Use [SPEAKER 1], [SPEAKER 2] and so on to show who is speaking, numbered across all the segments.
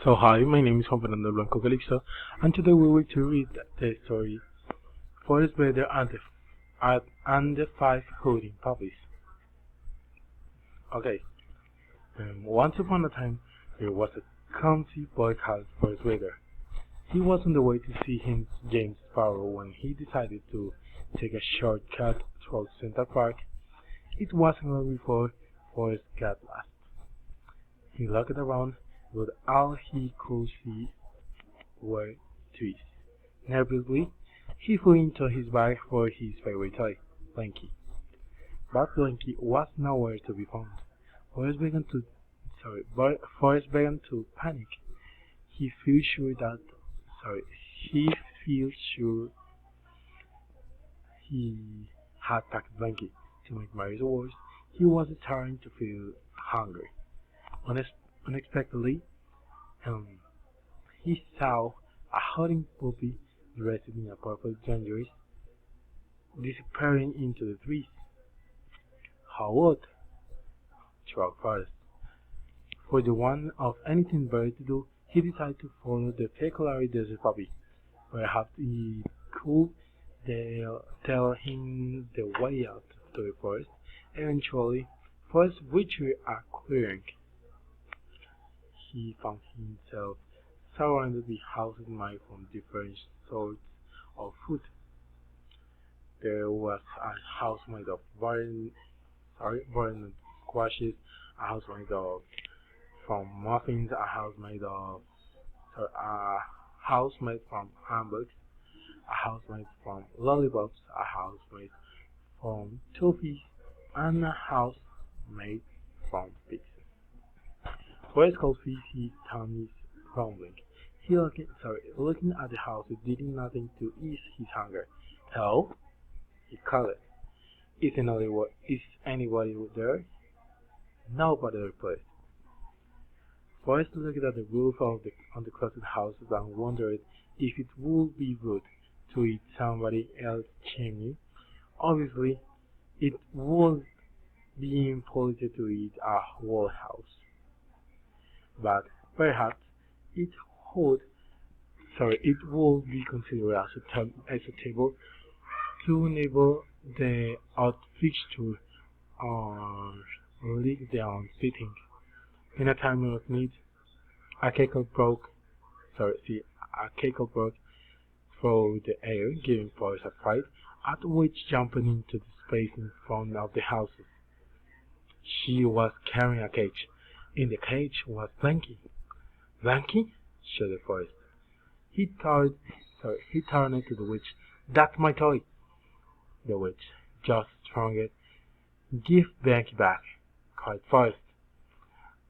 [SPEAKER 1] So hi, my name is Juan Fernando Blanco Calixto, and today we will to read the story Forest Vader and the Five Hooting Puppies. Okay, once upon a time there was a clumsy boy called Forest Vader. He was on the way to see his James Sparrow when he decided to take a shortcut through Central Park. It wasn't long before Forest got lost. He looked around, but all he could see were trees. Nervously, he flew into his bag for his favorite toy, Blanky. But Blanky was nowhere to be found. Forrest began to Forrest began to panic. He feels sure that he feels sure he had packed Blanky. To make matters worse, he was starting to feel hungry. Unexpectedly, he saw a howling puppy dressed in a purple dungaree disappearing into the trees. How odd, throughout Forest. For the want of anything better to do, he decided to follow the peculiar desert puppy. Perhaps it could tell him the way out to the forest. Eventually, Forest reached a clearing. He found himself surrounded by houses made from different sorts of food. There was a house made of burned squashes, a house made of from muffins, a house made from hamburgers, a house made from lollipops, a house made from toffees, and a house made from pigs. Forrest could feel his tummy rumbling. Looking at the house, did nothing to ease his hunger. Hello? He called. Is anybody there? Nobody replied. Forrest looked at the roof of on the closed houses and wondered if it would be rude to eat somebody else's chimney. Obviously, it would be impolite to eat a whole house. But perhaps it would be considered as a table to enable the odd fixture or leak down sitting. In a time of need, a cackle broke through the air, giving Forrest a fright, at which jumping into the space in front of the houses. She was carrying a cage. In the cage was Blanky. Blanky? Shouted Forrest. He turned to the witch. That's my toy. The witch just stronger. Give Blanky back, cried Forrest.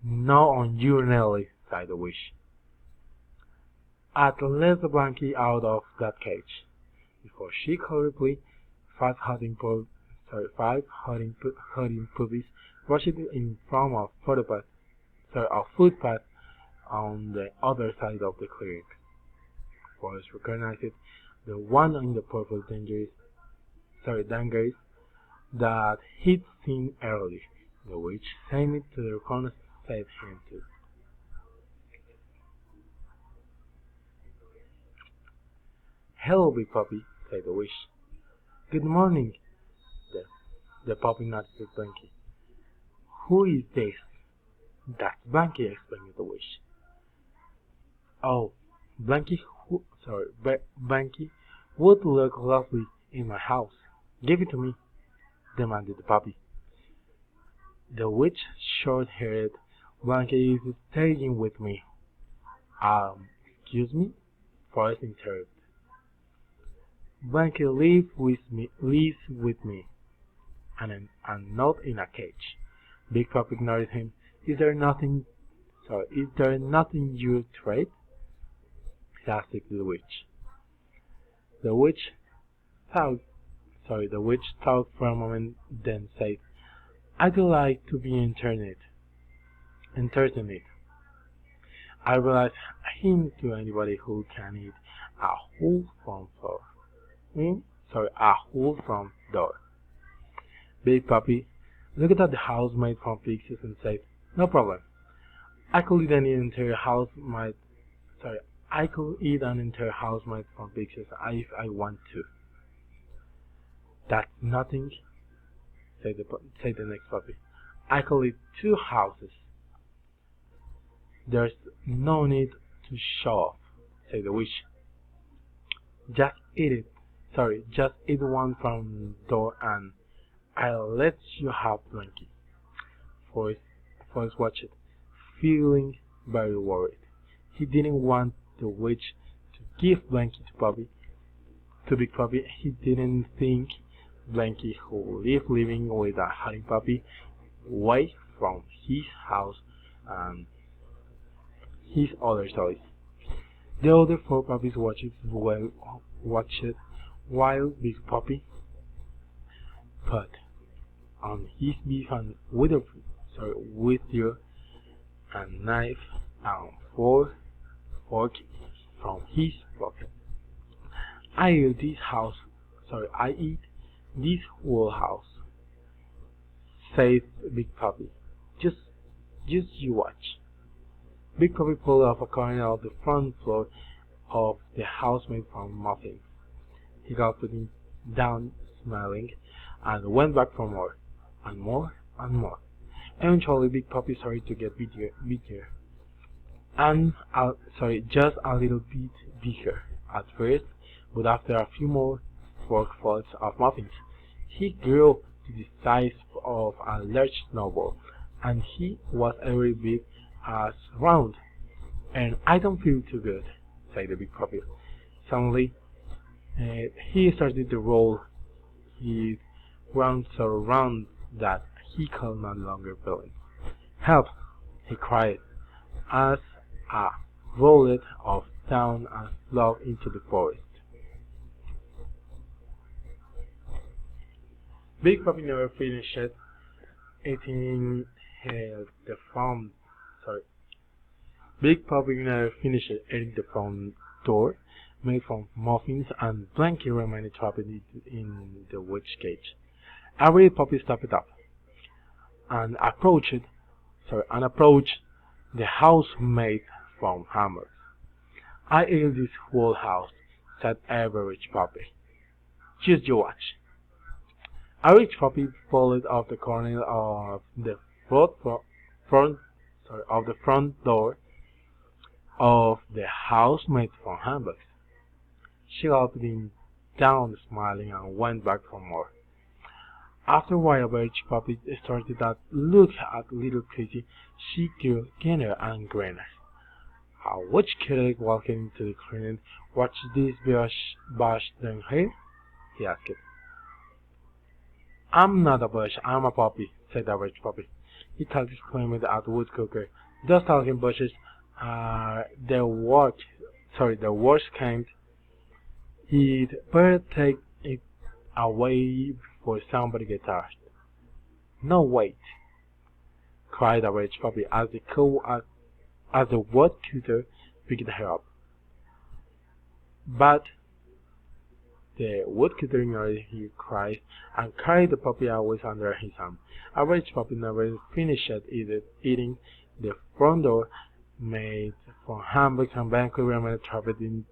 [SPEAKER 1] No on your Nelly, sighed the witch. Let the Blanky out of that cage. Before she could reply, five hunting puppies rushed in from a footpath on the other side of the clearing. Forrest recognized the one in the purple dungarees that he'd seen earlier. The witch seemed to recognize him too. Hello, big puppy, said the witch. Good morning. The puppy nodded to Blanky. Who is this? That's Blanky, explained the witch. Oh, Blanky would look lovely in my house. Give it to me, demanded the puppy. The witch shook her head. Blanky is staying with me. Excuse me? Forrest interrupted. Blanky lives with me, and not in a cage. Big Puppy ignored him. Is there nothing you trade? He asked the witch. The witch thought for a moment, then said, I'd like to be entertained. I realize him to anybody who can eat a whole front door. Big Puppy looked at the house made from pixies and said, No problem. I could eat an entire house made. Sorry, I could eat an entire house made from pixels if I want to. That's nothing, said the next puppy. I could eat two houses. There's no need to show off, said the witch. Just eat it. Sorry, just eat one from the door and I'll let you have Blanky. Forrest watched it, feeling very worried. He didn't want the witch to give Blanky to Big Puppy. He didn't think Blanky who living with a hiding puppy away from his house and his other toys. The other four puppies watched while Big Puppy put on his beef and with you a knife and fork from his pocket. I eat this whole house, said Big Puppy. Just you watch. Big Puppy pulled off a corner of the front floor of the house made from muffins. He got it down, smiling, and went back for more, and more, and more. Eventually, Big Puppy started to get bigger, and just a little bit bigger at first, but after a few more forkfuls of muffins, he grew to the size of a large snowball, and he was every bit as round. And I don't feel too good, said the Big Puppy. Suddenly, he started to roll his round so round that he could no longer feel it. Help! He cried, as rolled off down and slowed into the forest. Big Puppy never finished eating the front. Big Puppy never finished eating the front door made from muffins, and Blanky remained trapped in the witch cage. Every puppy stepped up and approached the house made from hammers. I ate this whole house, said every puppy. Just you watch. Every puppy pulled off the corner of the front door of the house made from hamburgers. She gulped him down, smiling, and went back for more. After a while, each puppy started to look at little Chrissy. She grew greener and greener. Which kid walking into the clearing? What's this bush down here? He asked. I'm not a bush, I'm a puppy, said the rich puppy. He talked exclaimed at the woodcooker. Those talking bushes are the worst kind. He'd better take it away before somebody gets hurt. No, wait, cried the rich puppy as the woodcutter picked her up. But the woodcutter ignored his cries and carried the puppy always under his arm. A rich puppy never finished eating the front door made from hamburgers, and Blanky remained trapped in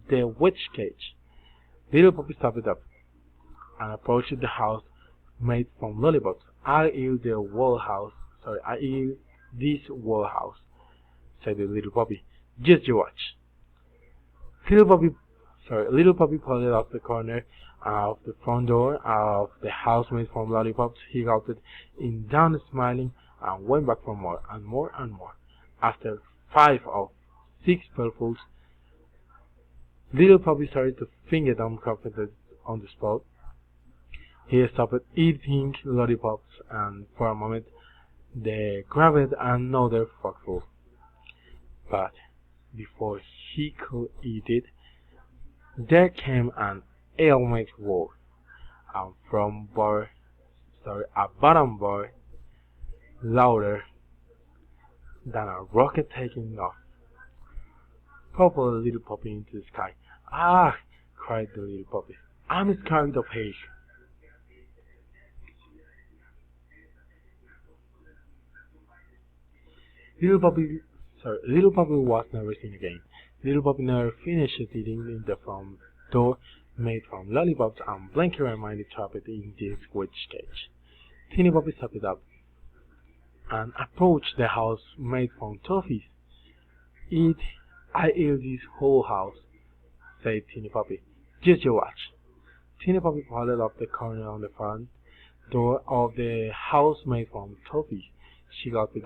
[SPEAKER 1] the witch cage. Little Puppy stopped up and approached the house made from lollipops. I eat this whole house, said the little puppy. Just you watch. Little Puppy pulled off the corner of the front door of the house made from lollipops. He gulped in down, smiling, and went back for more and more and more. After 5 or 6 purples, Little Puppy started to finger them confident on the spot. He stopped eating lollipops, and for a moment they grabbed another forkful. But before he could eat it, there came an ailment roar, and from a bottom bar, louder than a rocket taking off, propelled Little Puppy into the sky. Ah! Cried the little puppy. I'm scared of heights. Little Puppy Little Puppy was never seen again. Little Puppy never finished eating in the front door made from lollipops, and Blanky reminded trapped in this witch cage. Teeny Puppy stepped up and approached the house made from toffees. Eat, I eat this whole house, said Teeny Puppy. Just you watch. Teeny Puppy folded up the corner on the front door of the house made from toffees. She gulped it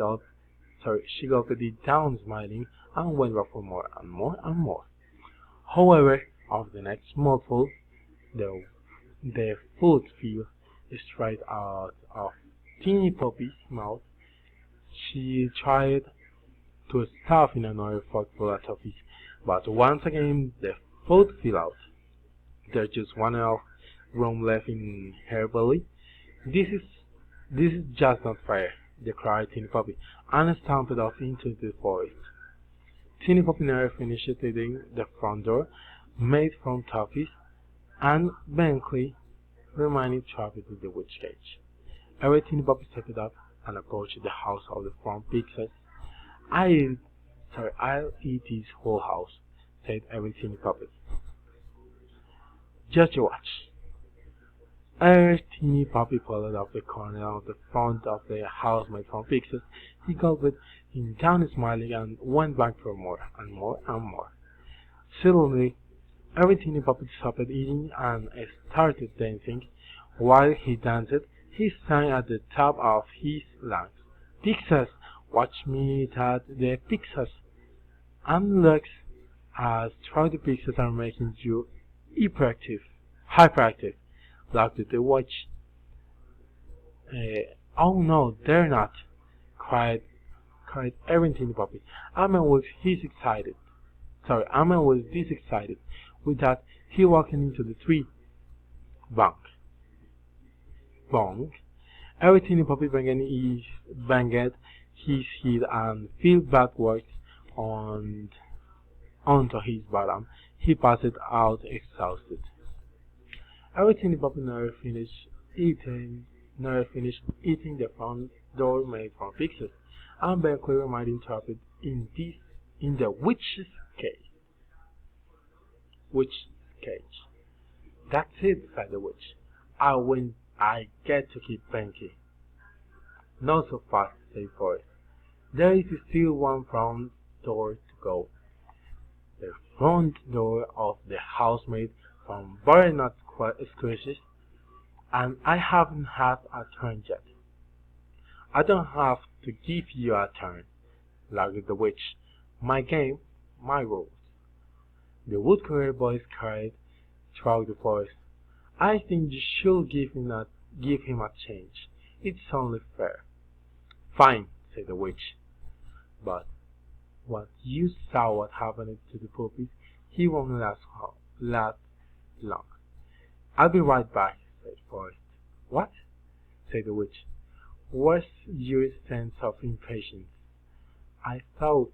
[SPEAKER 1] down, smiling, and went back for more and more and more. However, of the next mouthful, the food fell straight out of Teeny Puppy's mouth. She tried to stuff in another fork full of toffees, but once again the food fell out. There's just one enough room left in her belly. This is just not fair, cried Teeny Puppy, and stomped off into the forest. Teeny Puppy never finished eating the front door, made from toffees, and Bentley remained trapped in the witch cage. Every Teeny Puppy stepped up and approached the house of the front pixels. I'll eat this whole house, said every Teeny Puppy. Just you watch. Every Teeny Puppy pulled up the corner of the front of the house made from pixels. He gulped him down, smiling, and went back for more and more and more. Suddenly, every Teeny Puppy stopped eating and started dancing. While he danced, he sang at the top of his lungs, "Pixels, watch me eat the pixels." And looks as though the pixels are making you hyperactive, laughed the witch. Oh no, they're not, cried every Teeny Puppy. Amen was this excited. With that, he walked into the tree. Bonk. Bonk. Every Teeny Puppy banged his head and fell backwards onto his bottom. He passed out exhausted. Every Teeny Puppy never finished eating the front door made from pixels, and Bentley remained trapped in the witch's cage. That's it, said the witch. I get to keep Bentley. Not so fast, said Forrest. There is still one front door to go. The front door of the house made from butternut squishes, and I haven't had a turn yet. I don't have to give you a turn, laughed the witch. My game, my rules. The woodcutter boys cried through the forest. I think you should give him a change. It's only fair. Fine, said the witch. But once you saw what happened to the puppies, he won't last long. I'll be right back, said Forrest. What? Said the witch. Where's your sense of impatience? I thought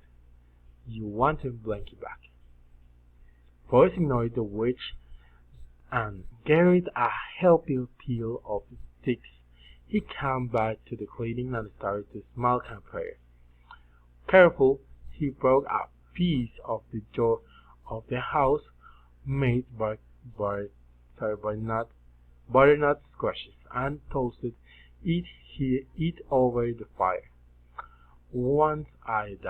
[SPEAKER 1] you wanted Blanky back. Forrest ignored the witch and gathered a healthy pile of sticks. He came back to the clearing and started a small campfire. Careful, he broke a piece of the door of the house made by butternut squashes and toasted it over the fire. Once it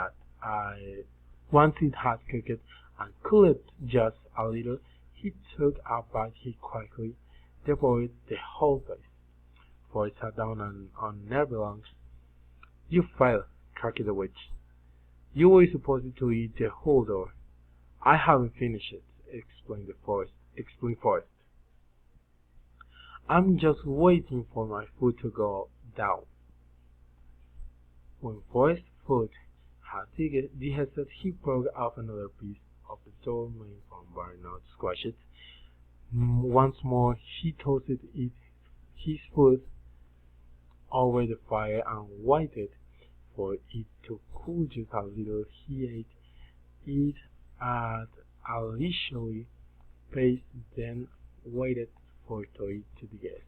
[SPEAKER 1] had cooked and cooled just a little, he took a bite. He quickly devoured the whole place. For it sat down on never lungs. You failed, cracked the witch. You were supposed to eat the whole door. I haven't finished it, explained Forrest. I'm just waiting for my food to go down. When Forrest's food had digested, he broke off another piece of the door made from butternut squashes. Once more, he toasted his food over the fire and waited for it to cool just a little. He ate it at a leisurely pace, then waited for it to digest.